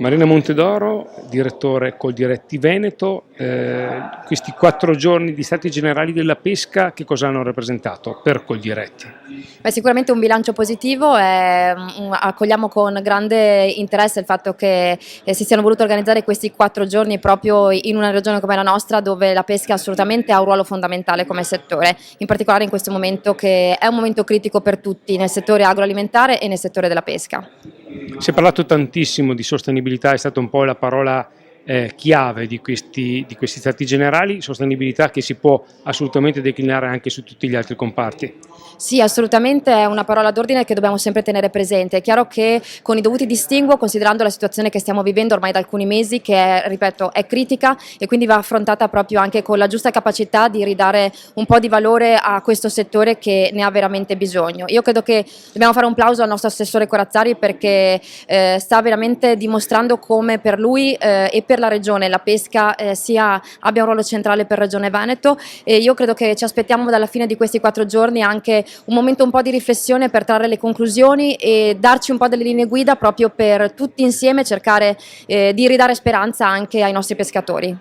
Marina Montedoro, direttore Coldiretti Veneto, questi 4 giorni di Stati Generali della Pesca che cosa hanno rappresentato per Coldiretti? Beh, sicuramente un bilancio positivo e accogliamo con grande interesse il fatto che si siano voluti organizzare questi 4 giorni proprio in una regione come la nostra, dove la pesca assolutamente ha un ruolo fondamentale come settore, in particolare in questo momento che è un momento critico per tutti nel settore agroalimentare e nel settore della pesca. Si è parlato tantissimo di sostenibilità, è stata un po' la parola chiave di questi Stati Generali, sostenibilità che si può assolutamente declinare anche su tutti gli altri comparti. Sì, assolutamente è una parola d'ordine che dobbiamo sempre tenere presente. È chiaro che con i dovuti distinguo, considerando la situazione che stiamo vivendo ormai da alcuni mesi, che è, ripeto, è critica e quindi va affrontata proprio anche con la giusta capacità di ridare un po' di valore a questo settore che ne ha veramente bisogno. Io credo che dobbiamo fare un plauso al nostro assessore Corazzari perché sta veramente dimostrando come per lui e per la regione la pesca abbia un ruolo centrale per Regione Veneto, e io credo che ci aspettiamo dalla fine di questi 4 giorni anche un momento un po' di riflessione per trarre le conclusioni e darci un po' delle linee guida proprio per tutti insieme cercare di ridare speranza anche ai nostri pescatori.